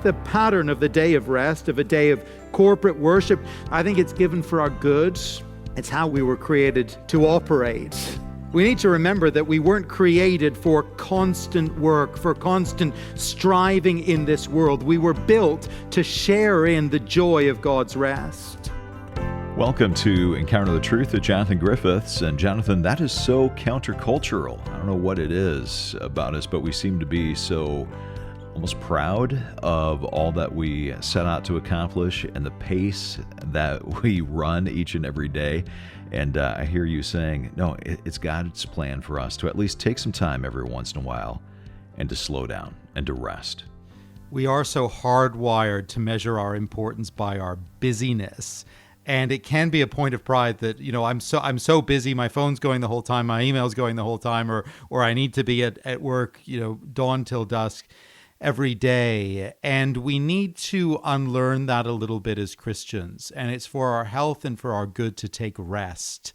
the pattern of the day of rest, of a day of corporate worship. I think it's given for our good. It's how we were created to operate. We need to remember that we weren't created for constant work, for constant striving in this world. We were built to share in the joy of God's rest. Welcome to Encounter the Truth with Jonathan Griffiths. And Jonathan, that is so countercultural. I don't know what it is about us, but we seem to be so almost proud of all that we set out to accomplish and the pace that we run each and every day. And I hear you saying, no, it's God's plan for us to at least take some time every once in a while and to slow down and to rest. We are so hardwired to measure our importance by our busyness. And it can be a point of pride that, I'm so busy, my phone's going the whole time, my email's going the whole time, or I need to be at work, dawn till dusk every day. And we need to unlearn that a little bit as Christians. And it's for our health and for our good to take rest.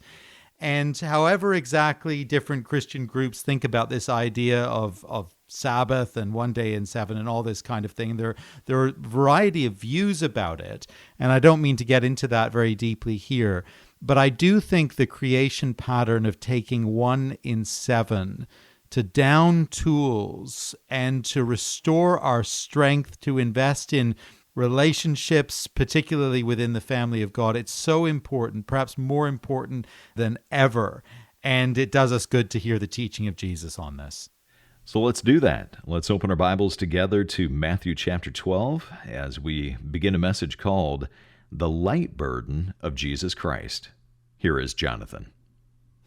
And however exactly different Christian groups think about this idea of Sabbath and one day in seven and all this kind of thing, there are a variety of views about it. And I don't mean to get into that very deeply here. But I do think the creation pattern of taking 1 in 7 to down tools and to restore our strength to invest in relationships, particularly within the family of God. It's so important, perhaps more important than ever. And it does us good to hear the teaching of Jesus on this. So let's do that. Let's open our Bibles together to Matthew chapter 12 as we begin a message called The Light Burden of Jesus Christ. Here is Jonathan.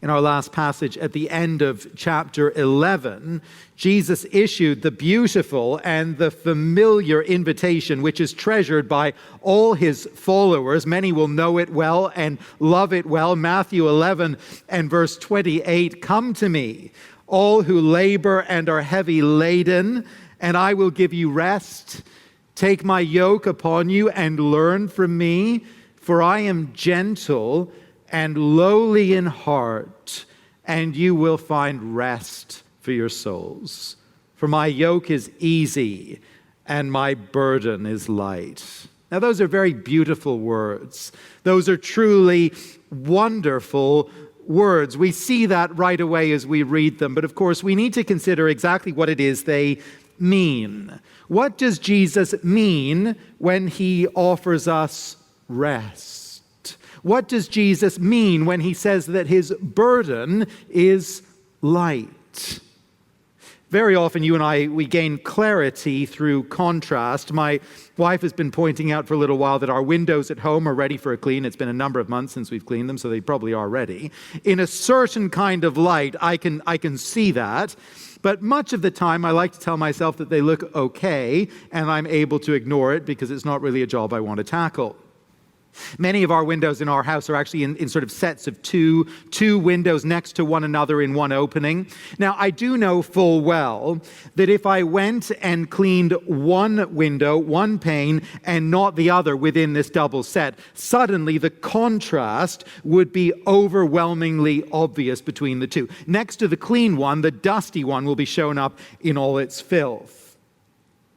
In our last passage at the end of chapter 11, Jesus issued the beautiful and the familiar invitation, which is treasured by all his followers. Many will know it well and love it well. Matthew 11 and verse 28, "Come to me, all who labor and are heavy laden, and I will give you rest. Take my yoke upon you and learn from me, for I am gentle and lowly in heart, and you will find rest for your souls. For my yoke is easy, and my burden is light." Now, those are very beautiful words. Those are truly wonderful words. We see that right away as we read them, but of course, we need to consider exactly what it is they mean. What does Jesus mean when he offers us rest? What does Jesus mean when he says that his burden is light? Very often you and I, we gain clarity through contrast. My wife has been pointing out for a little while that our windows at home are ready for a clean. It's been a number of months since we've cleaned them, so they probably are ready. In a certain kind of light, I can see that. But much of the time, I like to tell myself that they look okay, and I'm able to ignore it because it's not really a job I want to tackle. Many of our windows in our house are actually in sort of sets of two windows next to one another in one opening. Now, I do know full well that if I went and cleaned one window, one pane, and not the other within this double set, suddenly the contrast would be overwhelmingly obvious between the two. Next to the clean one, the dusty one will be shown up in all its filth.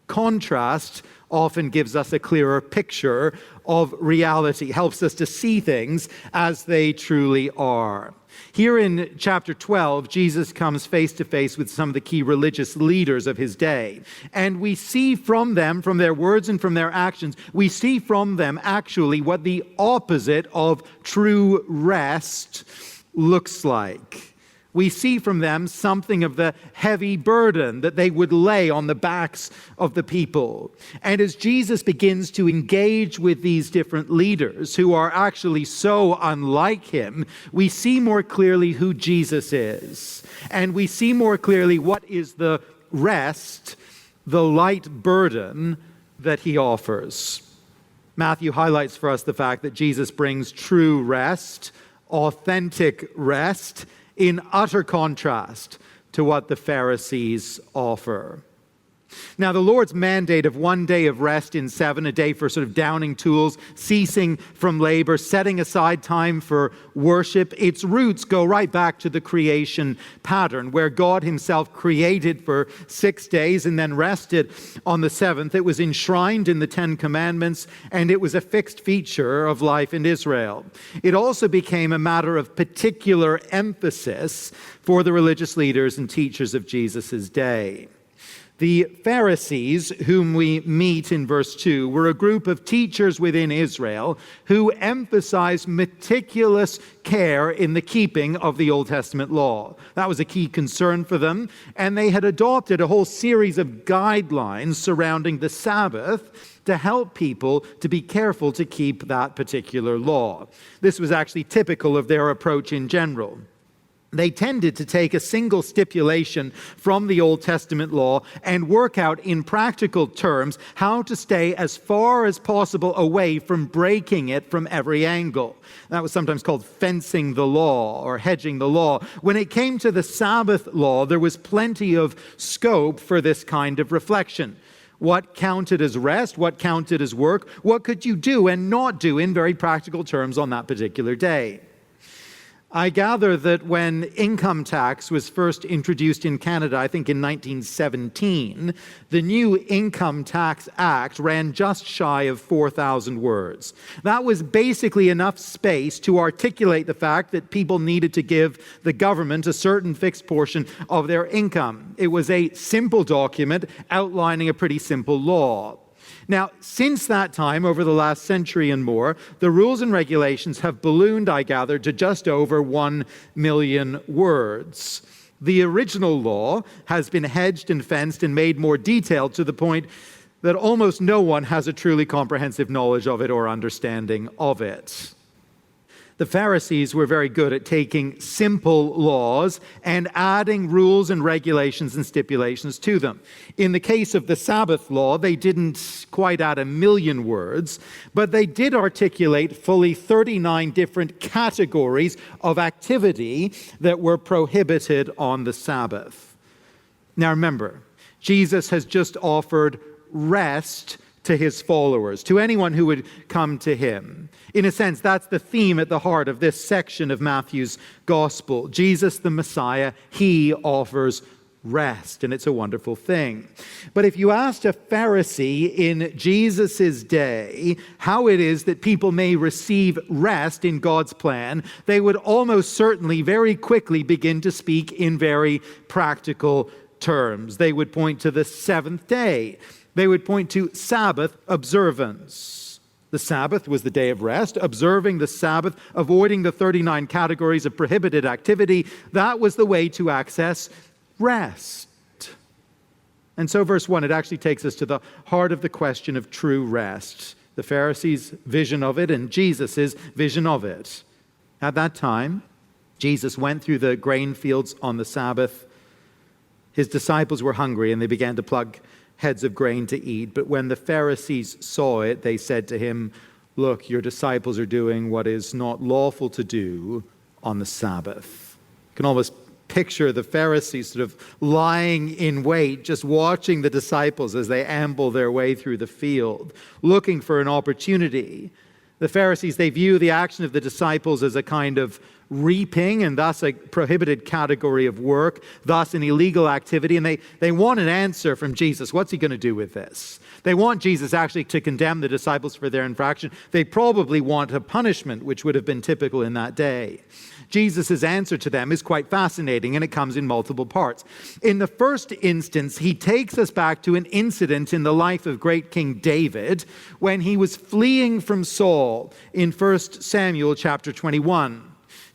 Contrast often gives us a clearer picture of reality, helps us to see things as they truly are. Here in chapter 12, Jesus comes face to face with some of the key religious leaders of his day. And we see from them, from their words and from their actions, we see from them actually what the opposite of true rest looks like. We see from them something of the heavy burden that they would lay on the backs of the people. And as Jesus begins to engage with these different leaders who are actually so unlike him, we see more clearly who Jesus is. And we see more clearly what is the rest, the light burden that he offers. Matthew highlights for us the fact that Jesus brings true rest, authentic rest, in utter contrast to what the Pharisees offer. Now, the Lord's mandate of 1 day of rest in 7, a day for sort of downing tools, ceasing from labor, setting aside time for worship, its roots go right back to the creation pattern, where God himself created for 6 days and then rested on the 7th. It was enshrined in the 10 Commandments, and it was a fixed feature of life in Israel. It also became a matter of particular emphasis for the religious leaders and teachers of Jesus' day. The Pharisees, whom we meet in verse 2, were a group of teachers within Israel who emphasized meticulous care in the keeping of the Old Testament law. That was a key concern for them, and they had adopted a whole series of guidelines surrounding the Sabbath to help people to be careful to keep that particular law. This was actually typical of their approach in general. They tended to take a single stipulation from the Old Testament law and work out in practical terms how to stay as far as possible away from breaking it from every angle. That was sometimes called fencing the law or hedging the law. When it came to the Sabbath law, there was plenty of scope for this kind of reflection. What counted as rest? What counted as work? What could you do and not do in very practical terms on that particular day? I gather that when income tax was first introduced in Canada, I think in 1917, the new Income Tax Act ran just shy of 4,000 words. That was basically enough space to articulate the fact that people needed to give the government a certain fixed portion of their income. It was a simple document outlining a pretty simple law. Now, since that time, over the last century and more, the rules and regulations have ballooned, I gather, to just over 1 million words. The original law has been hedged and fenced and made more detailed to the point that almost no one has a truly comprehensive knowledge of it or understanding of it. The Pharisees were very good at taking simple laws and adding rules and regulations and stipulations to them. In the case of the Sabbath law, they didn't quite add 1 million words, but they did articulate fully 39 different categories of activity that were prohibited on the Sabbath. Now remember, Jesus has just offered rest to his followers, to anyone who would come to him. In a sense, that's the theme at the heart of this section of Matthew's gospel. Jesus, the Messiah, he offers rest, and it's a wonderful thing. But if you asked a Pharisee in Jesus' day how it is that people may receive rest in God's plan, they would almost certainly very quickly begin to speak in very practical terms. They would point to the seventh day. They would point to Sabbath observance. The Sabbath was the day of rest. Observing the Sabbath, avoiding the 39 categories of prohibited activity, that was the way to access rest. And so verse 1, it actually takes us to the heart of the question of true rest. The Pharisees' vision of it and Jesus' vision of it. At that time, Jesus went through the grain fields on the Sabbath. His disciples were hungry and they began to pluck heads of grain to eat. But when the Pharisees saw it, they said to him, "Look, your disciples are doing what is not lawful to do on the Sabbath." You can almost picture the Pharisees sort of lying in wait, just watching the disciples as they amble their way through the field, looking for an opportunity. The Pharisees, they view the action of the disciples as a kind of reaping and thus a prohibited category of work, thus an illegal activity. And they want an answer from Jesus. What's he going to do with this? They want Jesus actually to condemn the disciples for their infraction. They probably want a punishment, which would have been typical in that day. Jesus' answer to them is quite fascinating, and it comes in multiple parts. In the first instance, he takes us back to an incident in the life of great King David when he was fleeing from Saul in 1 Samuel chapter 21.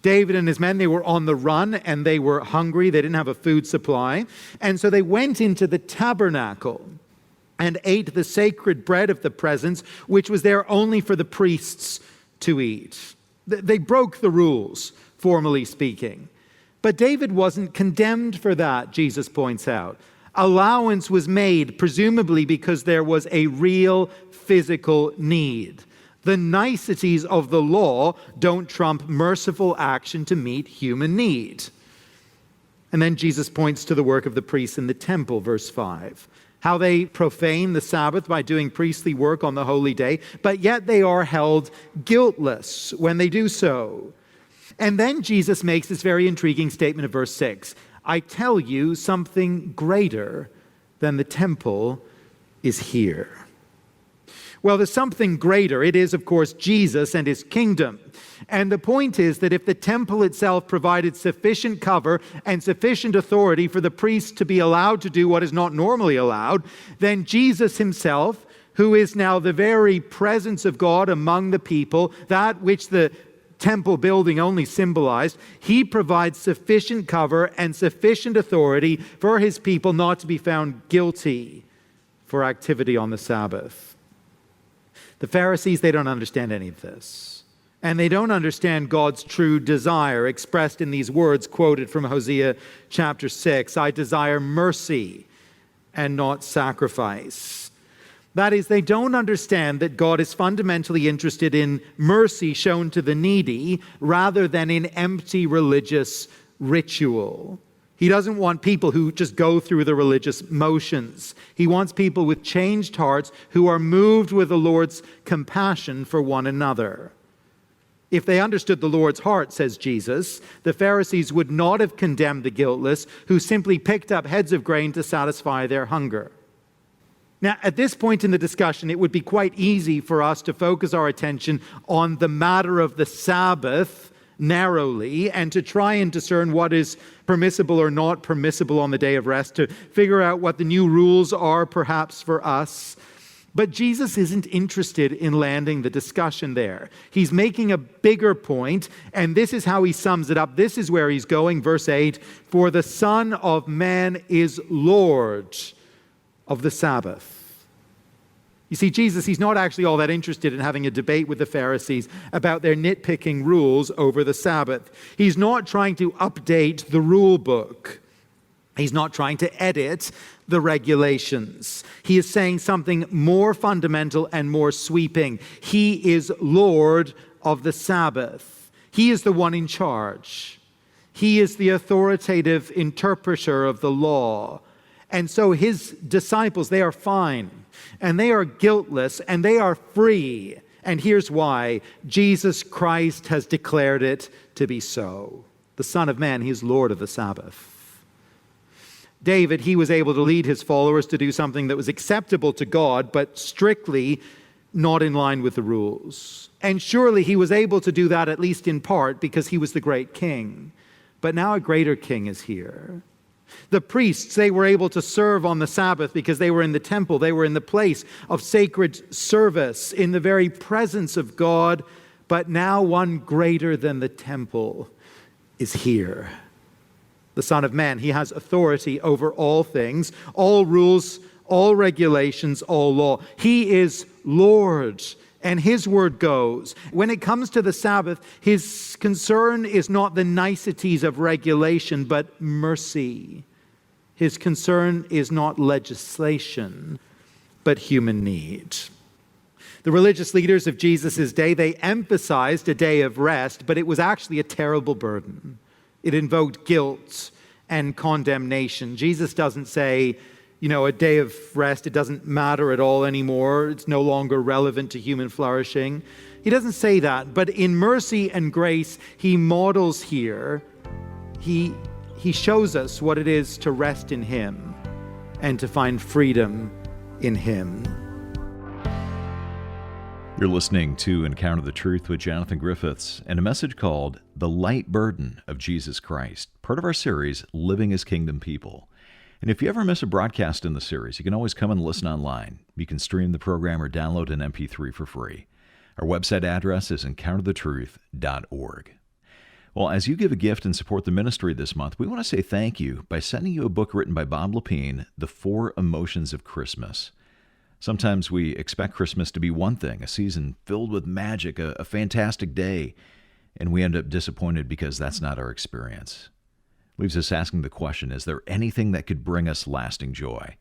David and his men, they were on the run and they were hungry. They didn't have a food supply. And so they went into the tabernacle and ate the sacred bread of the presence, which was there only for the priests to eat. They broke the rules, formally speaking. But David wasn't condemned for that, Jesus points out. Allowance was made, presumably because there was a real physical need. The niceties of the law don't trump merciful action to meet human need. And then Jesus points to the work of the priests in the temple, verse 5. how they profane the Sabbath by doing priestly work on the holy day, but yet they are held guiltless when they do so. And then Jesus makes this very intriguing statement of verse 6. I tell you, something greater than the temple is here. Well, there's something greater. It is, of course, Jesus and his kingdom. And the point is that if the temple itself provided sufficient cover and sufficient authority for the priests to be allowed to do what is not normally allowed, then Jesus himself, who is now the very presence of God among the people, that which the temple building only symbolized, he provides sufficient cover and sufficient authority for his people not to be found guilty for activity on the Sabbath. The Pharisees, they don't understand any of this. And they don't understand God's true desire expressed in these words quoted from Hosea chapter 6. I desire mercy and not sacrifice. That is, they don't understand that God is fundamentally interested in mercy shown to the needy rather than in empty religious ritual. He doesn't want people who just go through the religious motions. He wants people with changed hearts who are moved with the Lord's compassion for one another. If they understood the Lord's heart, says Jesus, the Pharisees would not have condemned the guiltless who simply picked up heads of grain to satisfy their hunger. Now, at this point in the discussion, it would be quite easy for us to focus our attention on the matter of the Sabbath narrowly and to try and discern what is permissible or not permissible on the day of rest, to figure out what the new rules are perhaps for us. But Jesus isn't interested in landing the discussion there. He's making a bigger point, and this is how he sums it up. This is where he's going, verse 8, for the Son of Man is Lord of the Sabbath. You see, Jesus, he's not actually all that interested in having a debate with the Pharisees about their nitpicking rules over the Sabbath. He's not trying to update the rule book. He's not trying to edit the regulations. He is saying something more fundamental and more sweeping. He is Lord of the Sabbath. He is the one in charge. He is the authoritative interpreter of the law. And so his disciples, they are fine, and they are guiltless, and they are free. And here's why. Jesus Christ has declared it to be so. The Son of Man, he is Lord of the Sabbath. David, he was able to lead his followers to do something that was acceptable to God, but strictly not in line with the rules. And surely he was able to do that at least in part because he was the great king. But now a greater king is here. The priests, they were able to serve on the Sabbath because they were in the temple. They were in the place of sacred service, in the very presence of God. But now one greater than the temple is here. The Son of Man, he has authority over all things, all rules, all regulations, all law. He is Lord, and his word goes. When it comes to the Sabbath, his concern is not the niceties of regulation, but mercy. His concern is not legislation, but human need. The religious leaders of Jesus' day, they emphasized a day of rest, but it was actually a terrible burden. It invoked guilt and condemnation. Jesus doesn't say, a day of rest, it doesn't matter at all anymore. It's no longer relevant to human flourishing. He doesn't say that, but in mercy and grace, he models here. He shows us what it is to rest in him and to find freedom in him. You're listening to Encounter the Truth with Jonathan Griffiths and a message called The Light Burden of Jesus Christ, part of our series, Living as Kingdom People. And if you ever miss a broadcast in the series, you can always come and listen online. You can stream the program or download an MP3 for free. Our website address is encounterthetruth.org. Well, as you give a gift and support the ministry this month, we want to say thank you by sending you a book written by Bob Lepine, The 4 Emotions of Christmas. Sometimes we expect Christmas to be one thing, a season filled with magic, a fantastic day, and we end up disappointed because that's not our experience. Leaves us asking the question, is there anything that could bring us lasting joy?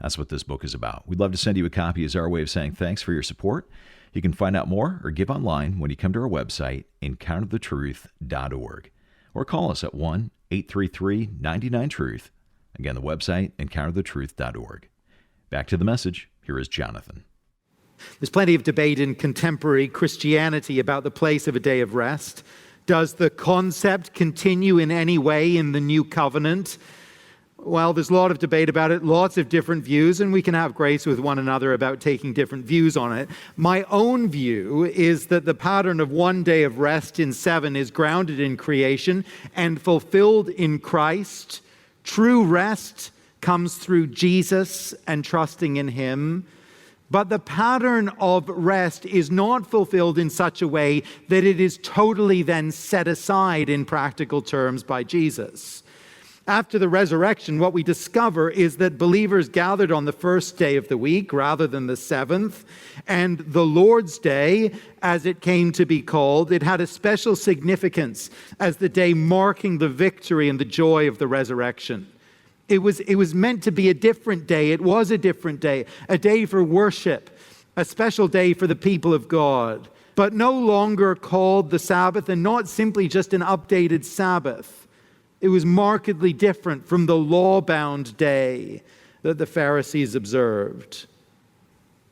That's what this book is about. We'd love to send you a copy as our way of saying thanks for your support. You can find out more or give online when you come to our website, encounterthetruth.org, or call us at 1-833-99-TRUTH. Again, the website, encounterthetruth.org. Back to the message. Here is Jonathan. There's plenty of debate in contemporary Christianity about the place of a day of rest. Does the concept continue in any way in the New Covenant? Well, there's a lot of debate about it, lots of different views, and we can have grace with one another about taking different views on it. My own view is that the pattern of one day of rest in 7 is grounded in creation and fulfilled in Christ. True rest comes through Jesus and trusting in Him. But the pattern of rest is not fulfilled in such a way that it is totally then set aside in practical terms by Jesus. After the resurrection, what we discover is that believers gathered on the first day of the week rather than the 7th, and the Lord's Day, as it came to be called, it had a special significance as the day marking the victory and the joy of the resurrection. It was meant to be a different day. It was a different day, a day for worship, a special day for the people of God, but no longer called the Sabbath and not simply just an updated Sabbath. It was markedly different from the law-bound day that the Pharisees observed.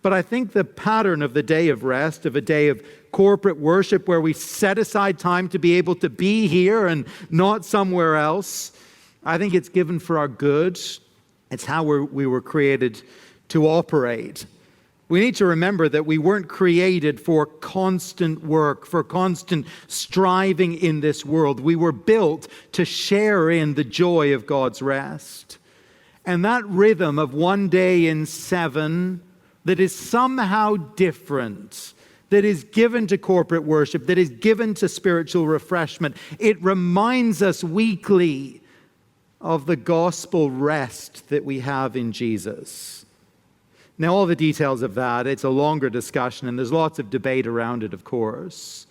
But I think the pattern of the day of rest, of a day of corporate worship where we set aside time to be able to be here and not somewhere else, I think it's given for our good. It's how we were created to operate. We need to remember that we weren't created for constant work, for constant striving in this world. We were built to share in the joy of God's rest. And that rhythm of one day in 7 that is somehow different, that is given to corporate worship, that is given to spiritual refreshment, it reminds us weekly of the gospel rest that we have in Jesus. Now, all the details of that, it's a longer discussion, and there's lots of debate around it, of course.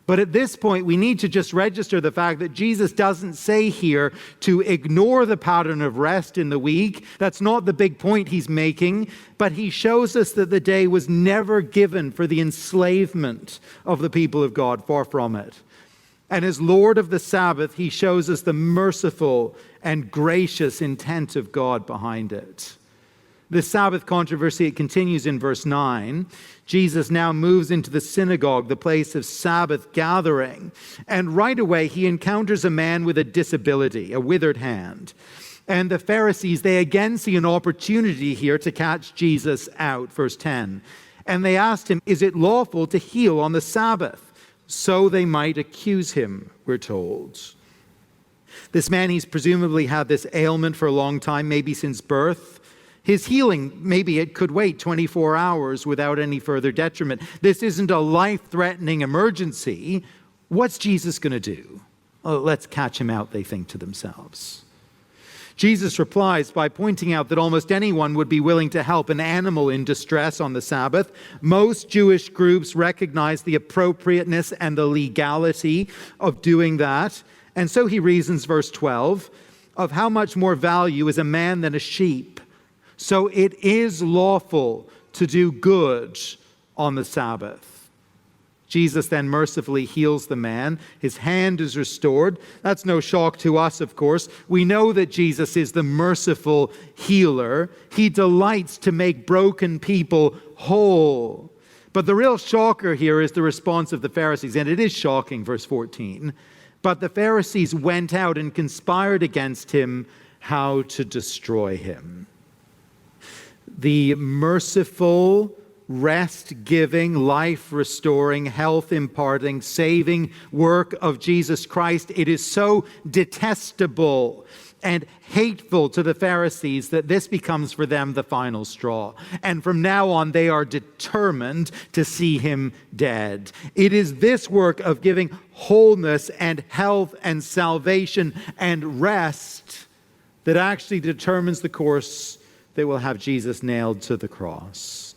But at this point, we need to just register the fact that Jesus doesn't say here to ignore the pattern of rest in the week. That's not the big point he's making, but he shows us that the day was never given for the enslavement of the people of God, far from it. And as Lord of the Sabbath, he shows us the merciful and gracious intent of God behind it. The Sabbath controversy, it continues in verse 9. Jesus now moves into the synagogue, the place of Sabbath gathering. And right away, he encounters a man with a disability, a withered hand. And the Pharisees, they again see an opportunity here to catch Jesus out, verse 10. And they asked him, is it lawful to heal on the Sabbath? So they might accuse him, we're told. This man, he's presumably had this ailment for a long time, maybe since birth. His healing, maybe it could wait 24 hours without any further detriment. This isn't a life-threatening emergency. What's Jesus going to do? Oh, let's catch him out, they think to themselves. Jesus replies by pointing out that almost anyone would be willing to help an animal in distress on the Sabbath. Most Jewish groups recognize the appropriateness and the legality of doing that. And so he reasons, verse 12, of how much more value is a man than a sheep. So it is lawful to do good on the Sabbath. Jesus then mercifully heals the man. His hand is restored. That's no shock to us, of course. We know that Jesus is the merciful healer. He delights to make broken people whole. But the real shocker here is the response of the Pharisees, and it is shocking, verse 14. But the Pharisees went out and conspired against him how to destroy him. The merciful, rest-giving, life-restoring, health-imparting, saving work of Jesus Christ, it is so detestable and hateful to the Pharisees that this becomes for them the final straw. And from now on, they are determined to see him dead. It is this work of giving wholeness and health and salvation and rest that actually determines the course that will have Jesus nailed to the cross.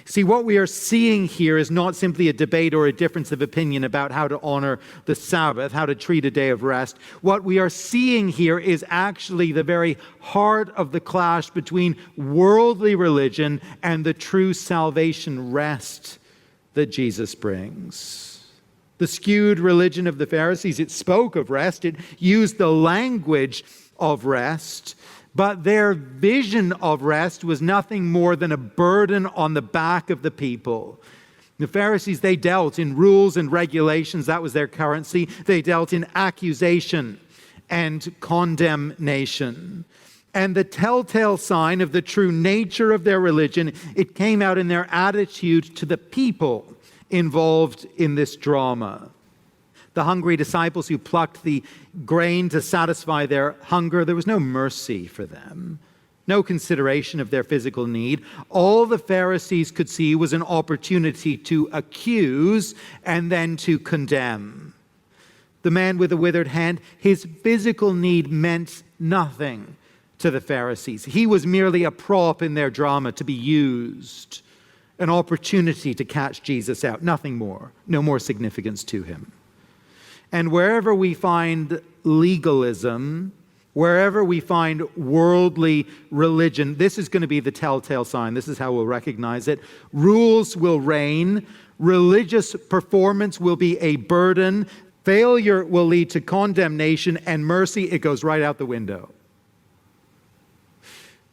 See, what we are seeing here is not simply a debate or a difference of opinion about how to honor the Sabbath, how to treat a day of rest. What we are seeing here is actually the very heart of the clash between worldly religion and the true salvation rest that Jesus brings. The skewed religion of the Pharisees, it spoke of rest, it used the language of rest, But their vision of rest was nothing more than a burden on the back of the people. The Pharisees, they dealt in rules and regulations. That was their currency. They dealt in accusation and condemnation. And the telltale sign of the true nature of their religion, it came out in their attitude to the people involved in this drama. The hungry disciples who plucked the grain to satisfy their hunger, there was no mercy for them, no consideration of their physical need. All the Pharisees could see was an opportunity to accuse and then to condemn. The man with the withered hand, his physical need meant nothing to the Pharisees. He was merely a prop in their drama to be used, an opportunity to catch Jesus out, nothing more, no more significance to him. And wherever we find legalism, wherever we find worldly religion, this is going to be the telltale sign. This is how we'll recognize it. Rules will reign. Religious performance will be a burden. Failure will lead to condemnation, and mercy, it goes right out the window.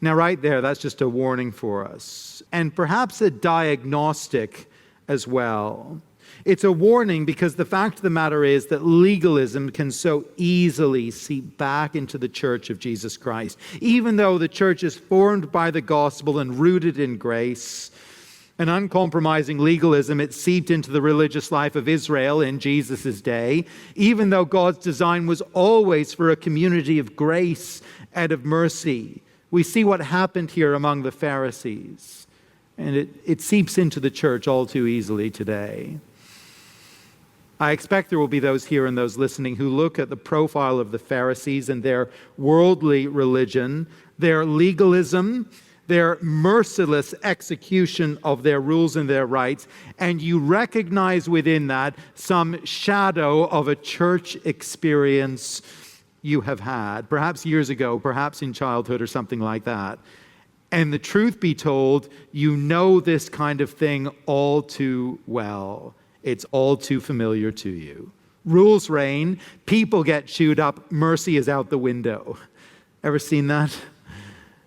Now, right there, that's just a warning for us, and perhaps a diagnostic as well. It's a warning because the fact of the matter is that legalism can so easily seep back into the church of Jesus Christ. Even though the church is formed by the gospel and rooted in grace, an uncompromising legalism, it seeped into the religious life of Israel in Jesus' day, even though God's design was always for a community of grace and of mercy. We see what happened here among the Pharisees, and it seeps into the church all too easily today. I expect there will be those here and those listening who look at the profile of the Pharisees and their worldly religion, their legalism, their merciless execution of their rules and their rights, and you recognize within that some shadow of a church experience you have had, perhaps years ago, perhaps in childhood or something like that. And the truth be told, you know this kind of thing all too well. It's all too familiar to you. Rules reign, people get chewed up, mercy is out the window. Ever seen that?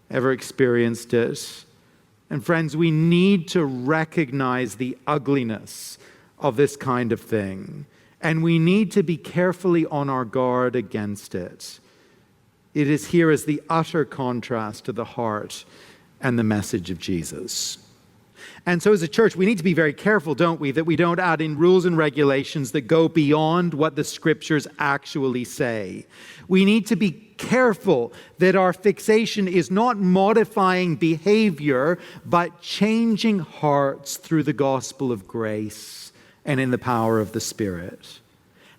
Ever experienced it? And friends, we need to recognize the ugliness of this kind of thing. And we need to be carefully on our guard against it. It is here as the utter contrast to the heart and the message of Jesus. And so as a church, we need to be very careful, don't we, that we don't add in rules and regulations that go beyond what the scriptures actually say. We need to be careful that our fixation is not modifying behavior, but changing hearts through the gospel of grace and in the power of the Spirit.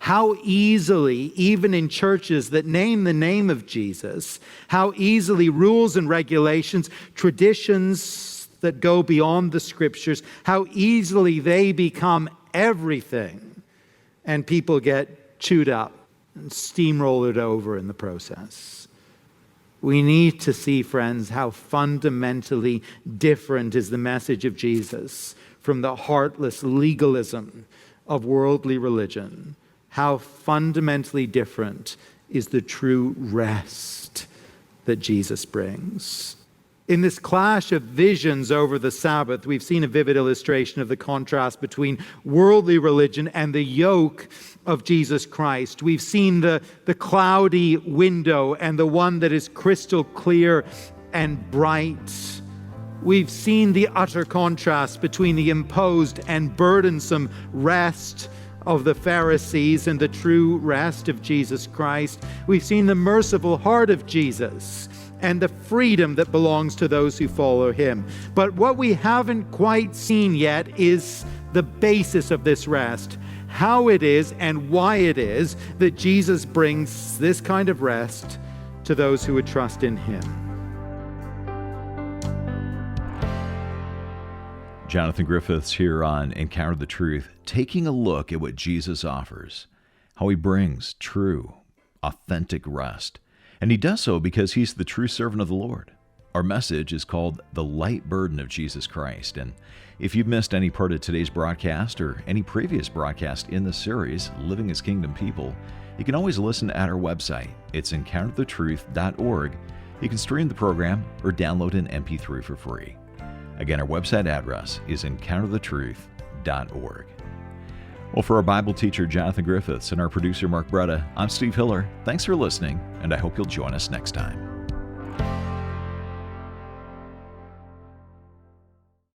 How easily, even in churches that name the name of Jesus, how easily rules and regulations, traditions that go beyond the scriptures, how easily they become everything, and people get chewed up and steamrolled over in the process. We need to see, friends, how fundamentally different is the message of Jesus from the heartless legalism of worldly religion. How fundamentally different is the true rest that Jesus brings. In this clash of visions over the Sabbath, we've seen a vivid illustration of the contrast between worldly religion and the yoke of Jesus Christ. We've seen the cloudy window and the one that is crystal clear and bright. We've seen the utter contrast between the imposed and burdensome rest of the Pharisees and the true rest of Jesus Christ. We've seen the merciful heart of Jesus and the freedom that belongs to those who follow him. But what we haven't quite seen yet is the basis of this rest, how it is and why it is that Jesus brings this kind of rest to those who would trust in him. Jonathan Griffiths here on Encounter the Truth, taking a look at what Jesus offers, how he brings true, authentic rest. And he does so because he's the true servant of the Lord. Our message is called The Light Burden of Jesus Christ. And if you've missed any part of today's broadcast or any previous broadcast in the series, Living as Kingdom People, you can always listen at our website. It's encounterthetruth.org. You can stream the program or download an MP3 for free. Again, our website address is encounterthetruth.org. Well, for our Bible teacher, Jonathan Griffiths, and our producer, Mark Bretta, I'm Steve Hiller. Thanks for listening, and I hope you'll join us next time.